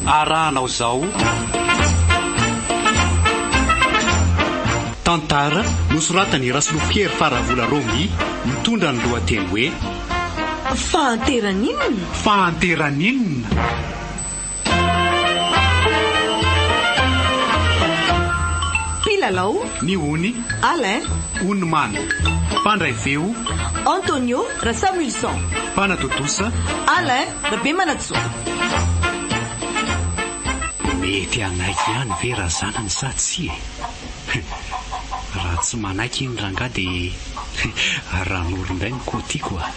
Arahanao zao tantara nosoratany Rasolofier Faravola Romy mitondra ny lohateny hoe Fahanteran'inona. Fahanteran'inona. Pilalao ny ony Alain Onimana, mpandray feo Antonio Rasamilson, mpanadodosa Alain Rabemanatso. Mety anaiky ihany ve razanany sa tsy e? Raha tsy manaiky iny ranga dia ran'olondray ny kôtiko a.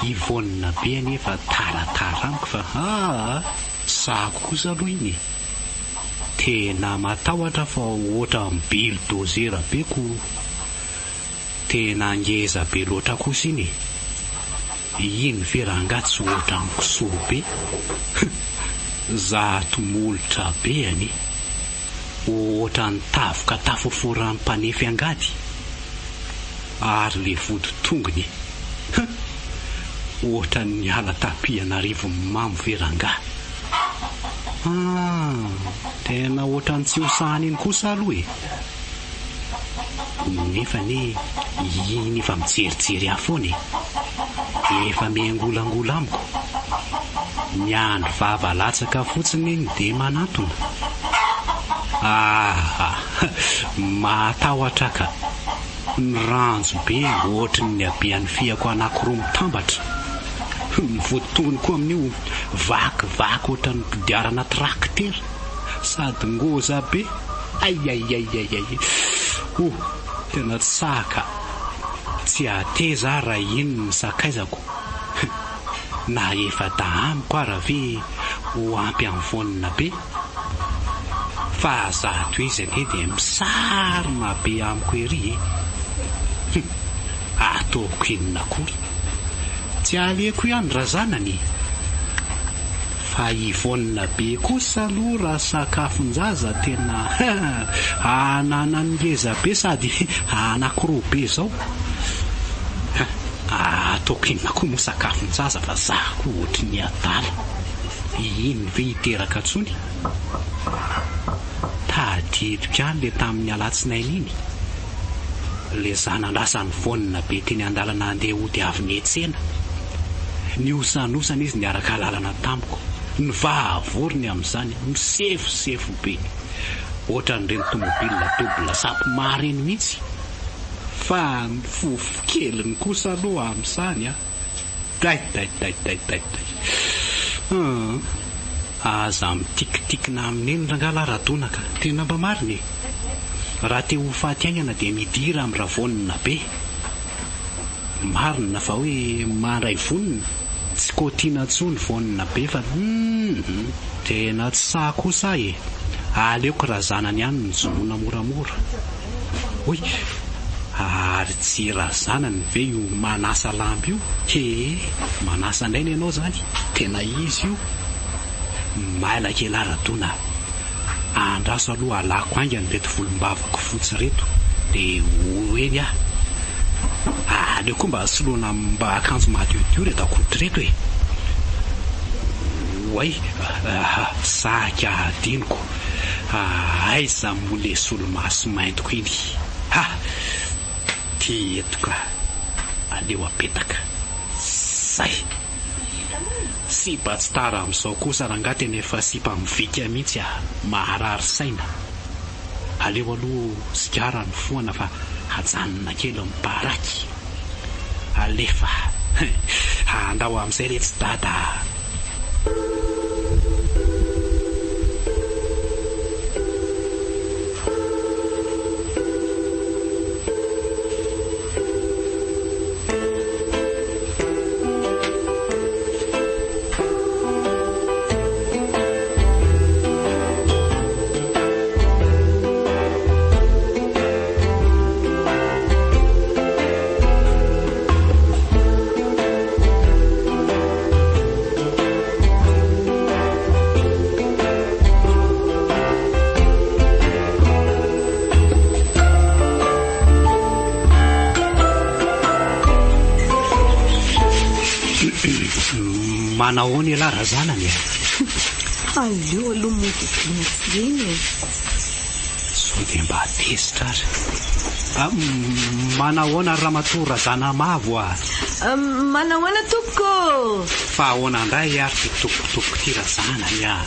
Ivonina be anefa tarataramiko fa sako kosa aloha iny. Tena matahotra fa ohatra mibily dozera be ko tena ngeza be loatra kosa iny. Iny ve ranga tsy ohatra mikisoa be. Zato molotra be any ohatra ny tavoka tafoforan'ny mpanefy angady ary le vody tongony ohatra ny ala tapiana rivo mamy veranga. Tena ohatra ny tsy hosahany iny kosa aloha e. Nefa ne iny efa mijerijery afony efa miangolangola amiko. Ny andro vava latsaka fotsiny iny dia manantona. Matahotra ka. Ny ranjo be ohatry ny abean'ny fiako anankiroa mitambatra. Ny voatongony koa amin'io vakivaky ohatra ny kodiarana traktera sady ngoza be. Tena tsaka. Tsy ateza raha iny ny sakaizako. Na efa dahamiko raha ve ho ampy amin'ny vonina be. Fa zato izy ane dia misarona be amiko ery. Ataoko inona kory. Tsy aleko ihany razanany. Fa ivonina be kosa aloha raha sakafon-jaza tena ananany ngeza be sady anankiroa be zao. Ataoko inona koa mo sakafon-jaza fa zako ohatry ny adala. Iny ve hiteraka tsony. Tadidiko ihany le tamin'ny alatsinainy iny. Le zanandrasany vonina be teny andalana andeha hody avy nietsena. Ny osanosana izy niaraka lalana tamiko. Ny vahavorony amin'izany misefosefo be. Ohatra n'ireny tomobilina dobla sapo mareny mihitsy. Fa ny fofo keliny kosa aloha amin'izany aza mitikitikina amin'iny rangala radonaka. Tena mba mariny. Raha te ho fahatiaingana dia midira amin'ny ravonina be. Marina fa hoe mandray vonina tsy kotiana tsony vonina be fa tena tsy sa kosa e. Aleoko razanany ihany ny zonona moramora. Oy, ary tsy razanany ve io manasa lamby io? Manasa andrainy ianao zany. Tena izy io. Maila kely aradona. Andraso aloha alako aingany reto volombavako fotsy reto. Dia hoeny aleo koa mba soloana mba akanjo madiodio reto akoto reto e. Oay, saka adiniko. Aiza mole solomaso maintoko iny. Tietoka. Aleo apetaka. Zay. Sipa tsy tara amin'izao kosa rangaty enefa sipa mivika mihitsy maharary saina. Aleo aloha sigara ny foana fa hajanona kely mibaraky. Alefa andao amin'izay retsy dada. Manao ny larazanany. Aleo aloha motoviana tsy reny. So dia mba tesitra azy. Manahoana ramatoa razana mavo a? Manahoana tompoko? Fa ahoana indray ary tokotoko ty razanany a?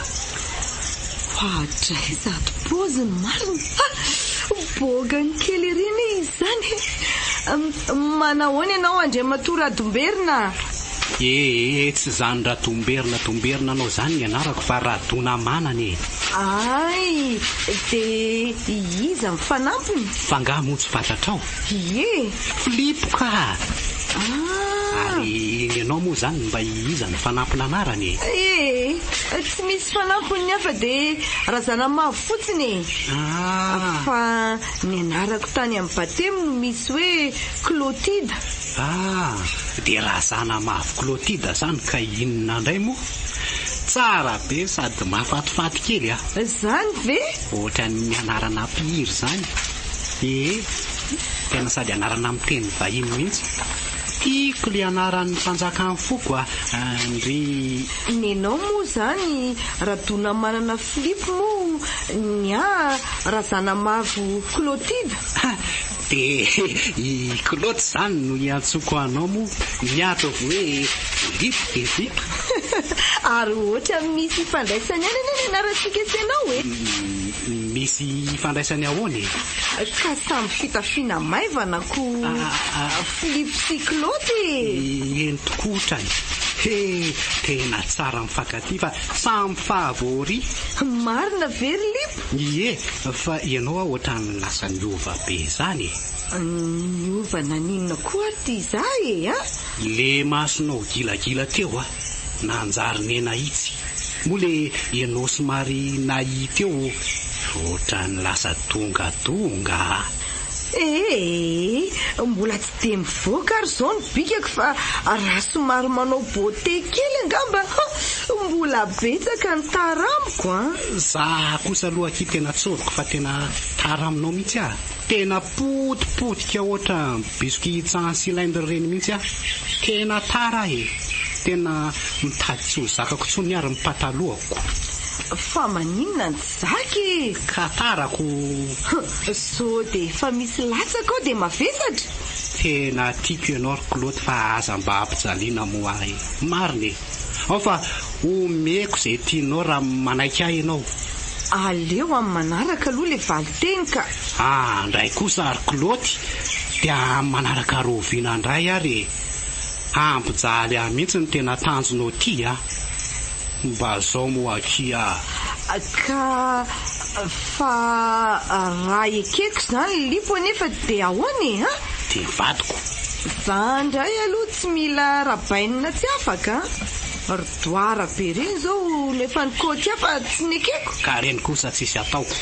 Fadray zato poziny marina. Bogany kely reny izany. Manahoana ianao Andriamatoa Radomberina? Tsy zany Radomberina anao zany ny anarako fa Radona manany. Ay, de iza ny fanampiny? Fangah moa tsy fantatrao? Ie. Filipoka. Ary ianao moa zany mba iza ny fanampiny anarany? Tsy misy fanampiny hafa de razana mavo fotsiny. Fa ny anarako tany amin'ny batemo no misy hoe Clotide. De razana mavo Clotide zany ka inona indray moa? Tsara be sady mahafatifaty kely a. Zany ve? Ohatra ny anarana mpihiry zany. Tena sady anarana miteny vahiny mihitsy. Tiako le anaran'ny mpanjakan'ny foko Andry. Nenao moa zany Radona manana Filipo moa ny razana mavo Clotide. De i Claude zany no iantsoko anao moa miato hoe Filipo de Filipo. Ary ohatra misy ifandraisany any anaratsika isanao Misy ifandraisany ahoana? Ka samby fitafiana maivana ko Filipo sy Claude. Eny tokotrany. Tena tsara mifankatia fa samy favori. Marina very Lipo. Fa ianao ohatra ny lasa niova be zany. Niova naninona koa ty zay Le masonao gilagila teo nanjary nena itsy. Moa le ianao somary nahi teo ohatra ny lasa tonga. Mbola tsy de mivoaka ary zao ny bikako fa raha somary manao beauté kely angamba mbola betsaka ny taramiko Za kosa aloha aky tena tsoriko fa tena taraminao mihitsy Tena potipotika ohatra biscuit tsan cylindre reny mihitsy Tena tara Tena mitady tsy ho zakako tsony ary ny patalohako. Fa maninona ny zaky? Katarako. So de fa misy latsaka de mavesatra. Tena tiako ianao Claude fa aza mba ampijaliana moa mariny. Fa omeko zay tianao raha manaiky ahy ianao. Aleo amin'ny manaraka aloha le valiteny ka. Ndray kosa ary Claude dia manaraka roviana indray ary ampijaly mihitsy ny tena tanjonao ty mba zao moa aky Ka fa raha ekeko zany Lipo nefa de ahoany De vadiko. Za ndray aloha tsy mila rabainina tsy afaka Rodoara be reny zao lefa nykôty fa tsy nekeko. Ka reny kosa tsisy ataoko.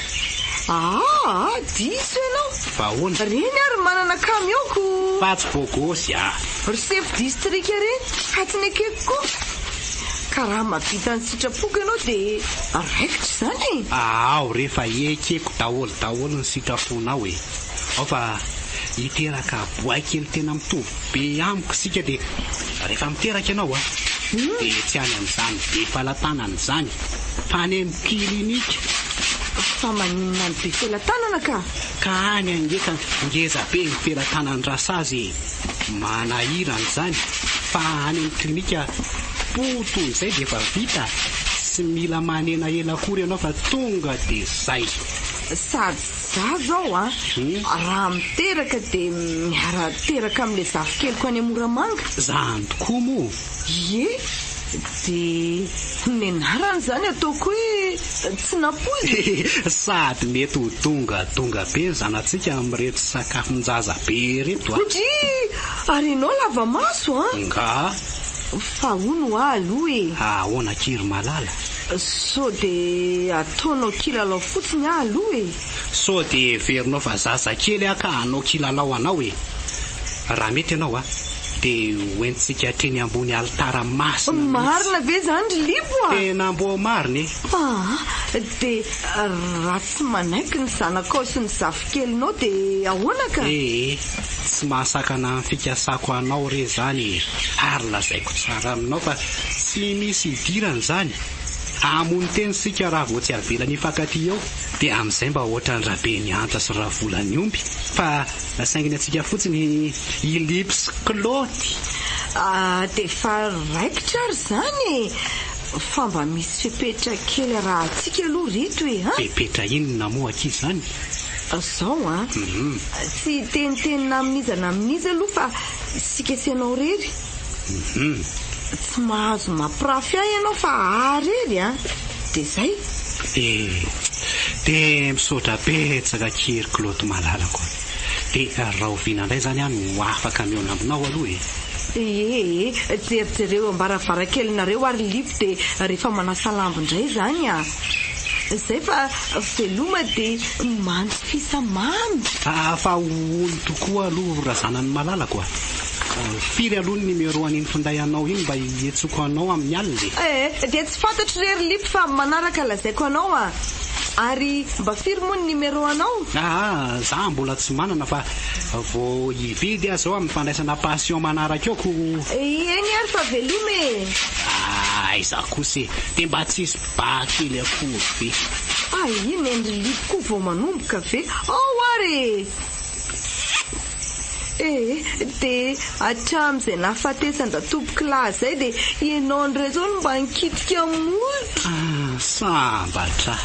Diso ianao. Fa ahoana? Reny ary manana kamioko. Fa tsy bogosy Chef district reny fa tsy nekeko koa. Ka raha mahavita ny sitrapoko ianao de raikitra zany. Rehefa ekeko daholo ny sitraponao fa iteraka boay kely tena mitovy be amiko sika de rehefa miteraka ianao de tsy any amin'izany be falatanana zany fa any amin'ny klinika. Fa maninona ny be felatanana ka any angeka ngeza be ny felatanany rasazy manahirany zany fa any amin'ny klinika potony zay de efa vita tsy mila manena ela akory ianao fa tonga de zay. Sady za zao raha miteraka de miara teraka amin'le zafikelyko any Moramanga. Zany tokoa moa. De nenarany zany ataoko hoe tsy napozy. Sady mety ho donga be zanatsika amin'reto sakafon-jaza be reto Ary ianao lava maso Nga. Fa hono aloha ahoana kiry malala. So de ataonao kilalao fotsiny aloha So de verinao fa zaza kely ka anao kilalao anao raha mety ianao dia hoentsika treny ambony alitara masina. Marina ve zany ry lipo a? Tena mbo marina dia raha tsy manaiky ny zanakao sy ny zavikelinao dia ahoana ka? Tsy mahasakana ny fikasako anao re zany, ary lazaiko tsara aminao fa tsy misy idirana zany. Amony teny sika raha vao tsy avela ny fankaty eo, dia amin'izay mba ohatra ny rabe ny anta sy raha volany omby, fa nasainginy antsika fotsiny ilipy sy kilaoty. Dia fa raikitra ary zany, fa mba misy fepetra kely raha atsika aloha rito fepetra inona moa aky zany? Zao tsy tenitenina amin'izana amin'izy aloha fa sikesenao rery. Tsy mahazo mampirafy ahy ianao fa arery dia zay. Dia misaotra betsaka kery kilaoty malalako. Dia raha oviana indray zany no afaka miona aminao aloha jerijereo ambaravarankelinareo ary lipo dia rehefa manasa lambo indray zany zay fa veloma dia mantsy fisamamy. Fa olo tokoa aloha razanany malalako firy aloha ny numéro an'iny finday anao iny mba hietsoko anao amin'ny alina. Dia tsy fantatro rery lipo fa manaraka lazaiko anao ary mba firy moa ny numéro anao? Za mbola tsy manana fa vao hividy aho zao amin'ny fandraisana passion manaraka eoko. Eny ary fa velome. Iza kosa dia mba tsisy bakely akory ve? Iny endry lipo koa vao manomboka ve? Ary dia hatramin'izay nahafatesana tompoky lahy zay dia ianao ndray zao no mba nikitika molotra. Sambatra.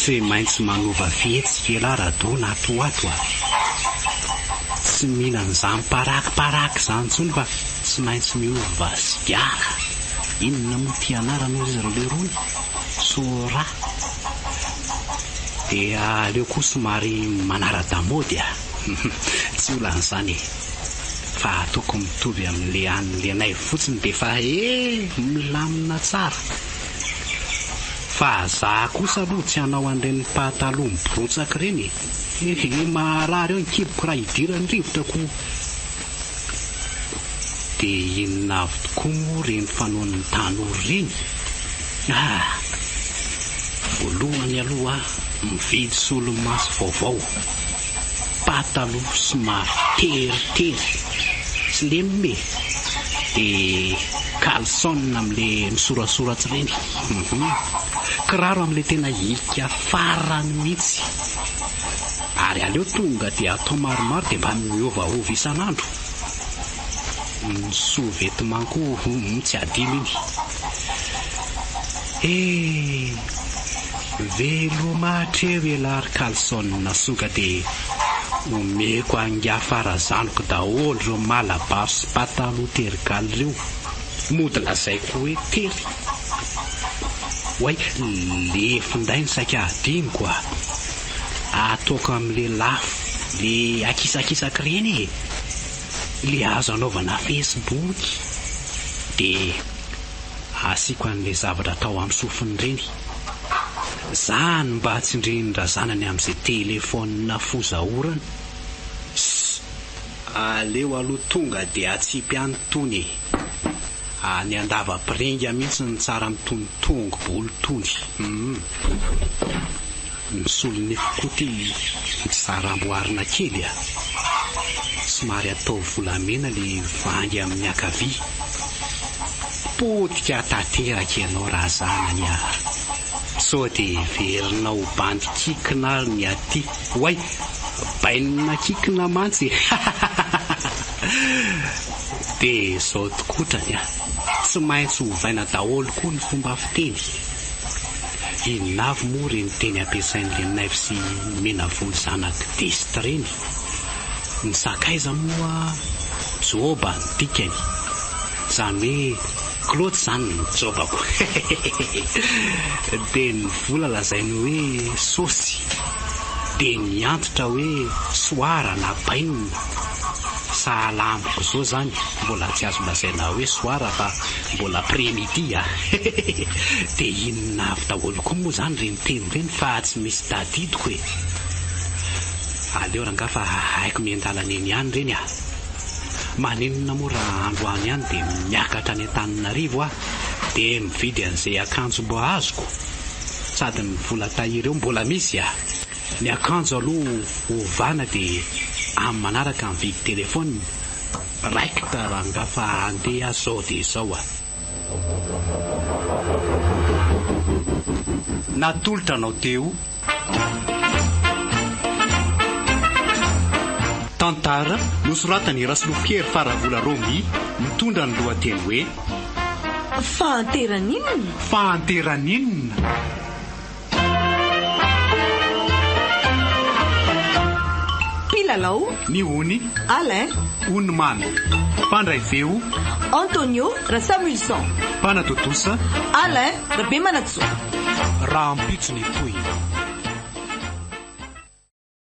Tsy maintsy manova fihetseham-po radona na toato tsy mihinana izany parakiparaky izany intsony fa tsy maintsy miova sigara. Inona moa ty anarana izy ireo rony? Sora. Dia aleo koa somary manara-damody tsy olan'izany fa ataoko mitovy amin'le an'le anay fotsiny dia fa milamina tsara. Fa za kosa aloha tsy hanao an'ireny pataloha mibotsaka ireny. Marary eo ny kiboko raha hidirany rivotrako. Dia inona avy tokoa moa ireny fanoan'ny tanora ireny? Voalohany aloha mividy solomaso vaovao, pataloha somary teritery sy lemme, dia kalsona amin'le misoratsoratra ireny, kiraro amin'le tena hika farany mihitsy. Ary aleo tonga dia atao maromaro dia mba miovaova isanandro. Ny sous-vêtement koa tsy adino iny. Veloma hatreo elary kalsona soka dia omeko angafarazanoko daholo ireo malabaso sy pataloha terigaly ireo. Mody lazaiko hoe tery. Hoay, le finday ny saika adiniko ataoko amin'le lafo, le akisakisaka ireny le azo anaovana Facebook, dia asiako an'le zavatra atao amin'ny sofiny ireny. Zany mba hatsindriny razanany amin'izay telefônina fozahorana. Aleo aloha tonga dia atsipy antony. Ny andava-piringa mihitsy ny tsara mitony tongo-bolo tony. Ny solonefo koa ty tsara amboarina kely somary atao volamena le vangy amin'ny akavia. Potika tanteraka ianao raha zanany sao dia verinao bandy kikina ny aty. Hoay, bainina kikina mantsy. Dia zao tokotrany tsy maintsy hovaina daholo koa ny fomba fiteny. Inavy moa reny teny ampiasain'le naivy sy menavolo zanak desitra reny. Ny sakaiza moa joba ny dikany, izany hoe Claude zany ny jobako. Dia ny vola lazainy hoe saosy, dia ny antitra hoe soara na bainina. Sahalamiko zao zany, mbola tsy azo lazaina hoe soara fa mbola après-midi. Dia inona avy daholo koa moa zany reny teny reny fa tsy misy tadidiko e. Aleo ranga fa haiko miandalana eny ihany reny a. Maninona moa raha androany ihany dia miakatra any Antananarivo dia mividy an'izay akanjo mbo azoko. Sady ny vola tahiry eo mbola misy a. Ny akanjo aloha ovana dia amin'ny manaraka mividy telefony raikitra ranga fa handeha zao dia zao a. Natolotra anao teo Tantara nosoratany Rasolofiery Faravola Romy, mitondra ny lohateny hoe Fahanteran'inona. Fahanteran'inona. Pilalao ny hony Alain Onimamy, mpandray veo Antonio Rasamilson, mpanatotosa Alain Rabemanatso. Raha ampitsony toy